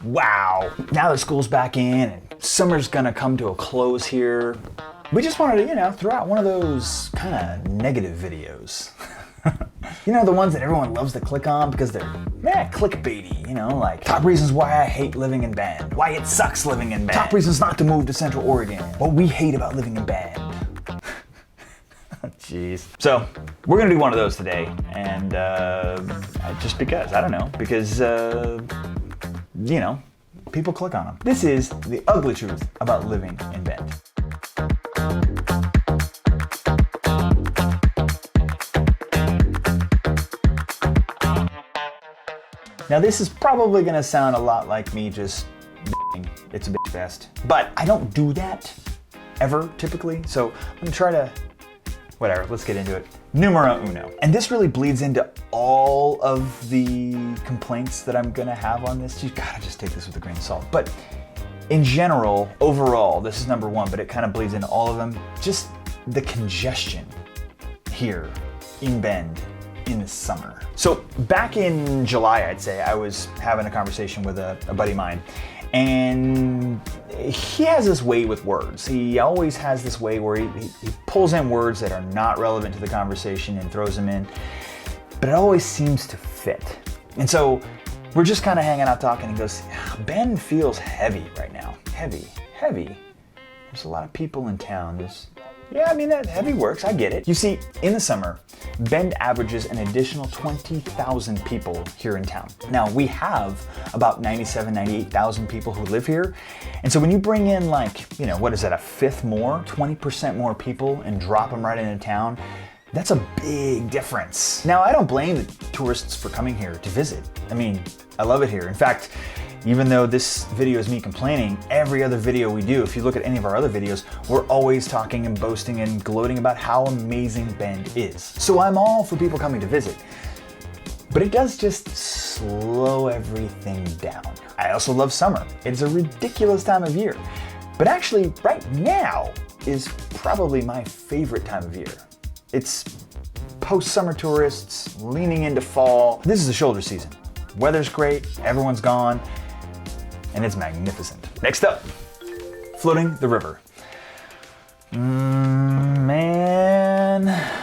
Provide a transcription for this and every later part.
Wow. Now that school's back in and summer's gonna come to a close here, we just wanted to, throw out one of those kind of negative videos. The ones that everyone loves to click on because they're clickbaity, like top reasons why I hate living in Bend, why it sucks living in Bend, top reasons not to move to Central Oregon, what we hate about living in Bend. Jeez. So we're gonna do one of those today, and just because, I don't know, because people click on them. This is the ugly truth about living in Bend. Now this is probably gonna sound a lot like me just it's a bitch fest, but I don't do that ever typically, so I'm gonna try to, whatever, let's get into it. Numero uno. And this really bleeds into all of the complaints that I'm gonna have on this. You gotta just take this with a grain of salt. But in general, overall, this is number one, but it kind of bleeds into all of them. Just the congestion here in Bend in the summer. So back in July, I'd say, I was having a conversation with a buddy of mine, and he has this way with words. He always has this way where he pulls in words that are not relevant to the conversation and throws them in, but it always seems to fit. And so we're just kind of hanging out talking, and he goes, Bend feels heavy right now. Heavy. There's a lot of people in town. That heavy works, I get it. You see, in the summer, Bend averages an additional 20,000 people here in town. Now, we have about 98,000 people who live here. And so when you bring in what is that, a fifth more, 20% more people and drop them right into town, that's a big difference. Now, I don't blame the tourists for coming here to visit. I love it here. In fact, even though this video is me complaining, every other video we do, if you look at any of our other videos, we're always talking and boasting and gloating about how amazing Bend is. So I'm all for people coming to visit, but it does just slow everything down. I also love summer. It's a ridiculous time of year, but actually right now is probably my favorite time of year. It's post-summer tourists leaning into fall. This is the shoulder season. Weather's great, everyone's gone, and it's magnificent. Next up, floating the river.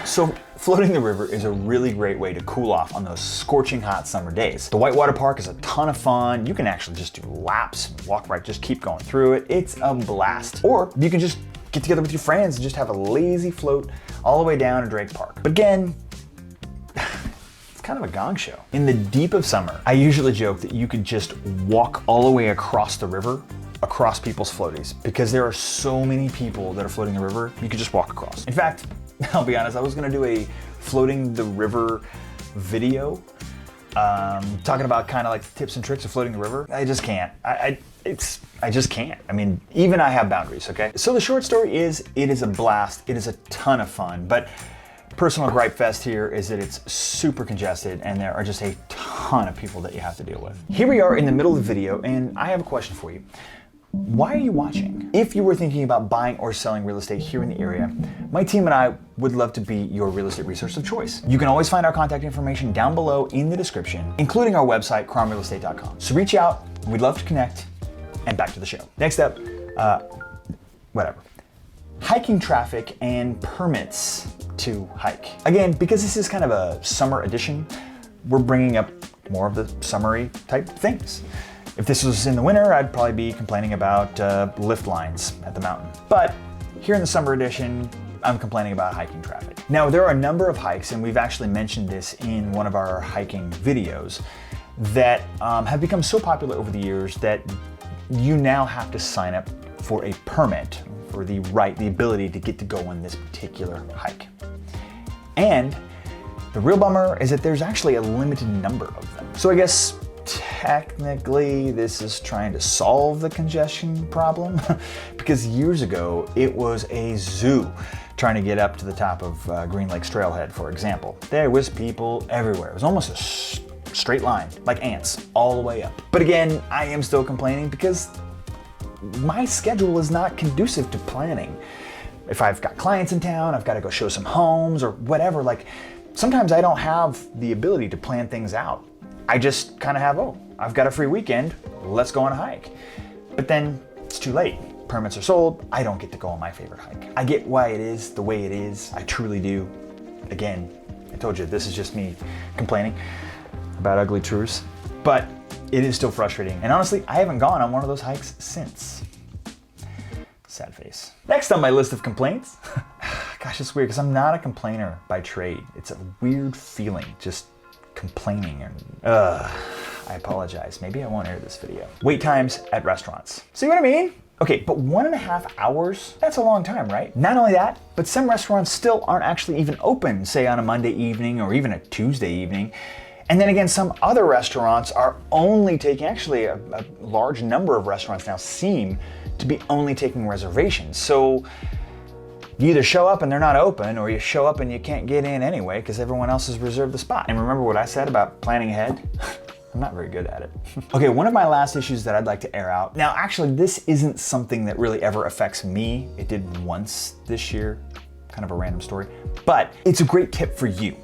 So floating the river is a really great way to cool off on those scorching hot summer days. The Whitewater Park is a ton of fun. You can actually just do laps, walk right, just keep going through it. It's a blast. Or you can just get together with your friends and just have a lazy float all the way down to Drake Park. But again, kind of a gong show. In the deep of summer, I usually joke that you could just walk all the way across the river, across people's floaties, because there are so many people that are floating the river, you could just walk across. In fact, I'll be honest, I was gonna do a floating the river video, talking about kind of like the tips and tricks of floating the river. I just can't. I just can't. Even I have boundaries, okay? So the short story is, it is a blast, it is a ton of fun, but personal gripe fest here is that it's super congested and there are just a ton of people that you have to deal with. Here we are in the middle of the video, and I have a question for you. Why are you watching? If you were thinking about buying or selling real estate here in the area, my team and I would love to be your real estate resource of choice. You can always find our contact information down below in the description, including our website, krommrealestate.com. So reach out, we'd love to connect, and back to the show. Next up, hiking traffic and permits to hike. Again, because this is kind of a summer edition, we're bringing up more of the summery type things. If this was in the winter, I'd probably be complaining about lift lines at the mountain. But here in the summer edition, I'm complaining about hiking traffic. Now, there are a number of hikes, and we've actually mentioned this in one of our hiking videos, that have become so popular over the years that you now have to sign up for a permit for the ability to get to go on this particular hike. And the real bummer is that there's actually a limited number of them. So I guess technically this is trying to solve the congestion problem because years ago it was a zoo trying to get up to the top of Green Lakes Trailhead, for example. There was people everywhere. It was almost a straight line, like ants, all the way up. But again, I am still complaining because my schedule is not conducive to planning. If I've got clients in town, I've got to go show some homes or whatever, sometimes I don't have the ability to plan things out. I just kind of have, I've got a free weekend, let's go on a hike. But then it's too late. Permits are sold. I don't get to go on my favorite hike. I get why it is the way it is. I truly do. Again, I told you, this is just me complaining about ugly truths, but it is still frustrating. And honestly, I haven't gone on one of those hikes since. Sad face. Next on my list of complaints, gosh, it's weird because I'm not a complainer by trade. It's a weird feeling, just complaining. And I apologize. Maybe I won't air this video. Wait times at restaurants. See what I mean? Okay, but 1.5 hours, that's a long time, right? Not only that, but some restaurants still aren't actually even open, say on a Monday evening or even a Tuesday evening. And then again, some other restaurants are only taking, actually a large number of restaurants now seem to be only taking reservations. So you either show up and they're not open, or you show up and you can't get in anyway because everyone else has reserved the spot. And remember what I said about planning ahead? I'm not very good at it. Okay, one of my last issues that I'd like to air out. Now, actually, this isn't something that really ever affects me. It did once this year, kind of a random story, but it's a great tip for you.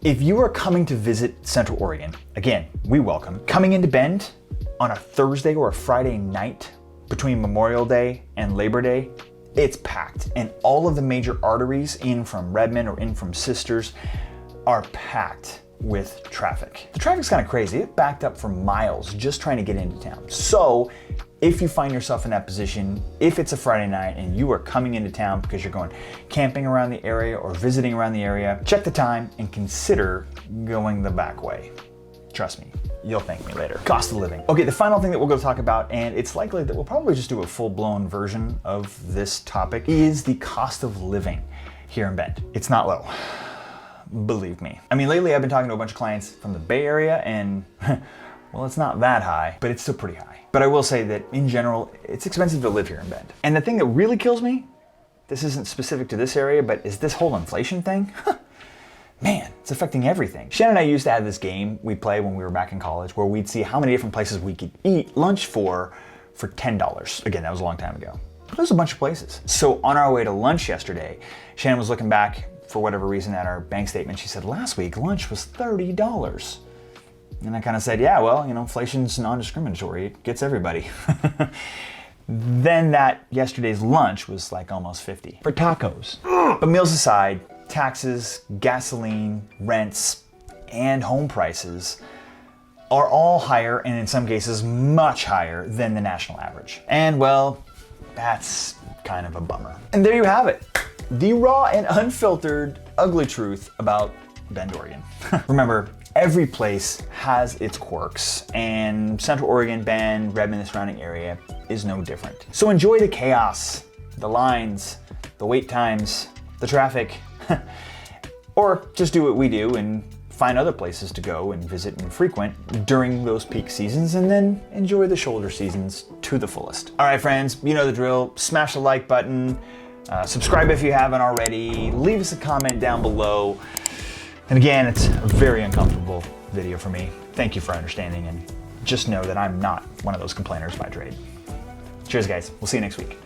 If you are coming to visit Central Oregon, again, we welcome. Coming into Bend on a Thursday or a Friday night between Memorial Day and Labor Day, it's packed. And all of the major arteries in from Redmond or in from Sisters are packed with traffic. The traffic's kind of crazy. It backed up for miles just trying to get into town. So if you find yourself in that position, if it's a Friday night and you are coming into town because you're going camping around the area or visiting around the area, check the time and consider going the back way. Trust me, you'll thank me later. Cost of living. Okay, the final thing that we'll go talk about, and it's likely that we'll probably just do a full-blown version of this topic, is the cost of living here in Bend. It's not low. Believe me. I mean, lately I've been talking to a bunch of clients from the Bay Area and, well, it's not that high, but it's still pretty high. But I will say that in general, it's expensive to live here in Bend. And the thing that really kills me, this isn't specific to this area, but is this whole inflation thing. Man, it's affecting everything. Shannon and I used to have this game we play when we were back in college where we'd see how many different places we could eat lunch for $10. Again, that was a long time ago. But there's a bunch of places. So on our way to lunch yesterday, Shannon was looking back for whatever reason at our bank statement. She said, last week lunch was $30. And I kind of said, yeah, well, you know, inflation's non-discriminatory. It gets everybody. Then that yesterday's lunch was like almost 50 for tacos. But meals aside, taxes, gasoline, rents, and home prices are all higher, and in some cases much higher than the national average. And well, that's kind of a bummer. And there you have it. The raw and unfiltered ugly truth about Bend, Oregon. Remember, every place has its quirks, and Central Oregon, Bend, Redmond, the surrounding area is no different. So enjoy the chaos, the lines, the wait times, the traffic, or just do what we do and find other places to go and visit and frequent during those peak seasons, and then enjoy the shoulder seasons to the fullest. All right, friends, you know the drill. Smash the like button. Subscribe if you haven't already. Leave us a comment down below. And again, it's a very uncomfortable video for me. Thank you for understanding, and just know that I'm not one of those complainers by trade. Cheers, guys. We'll see you next week.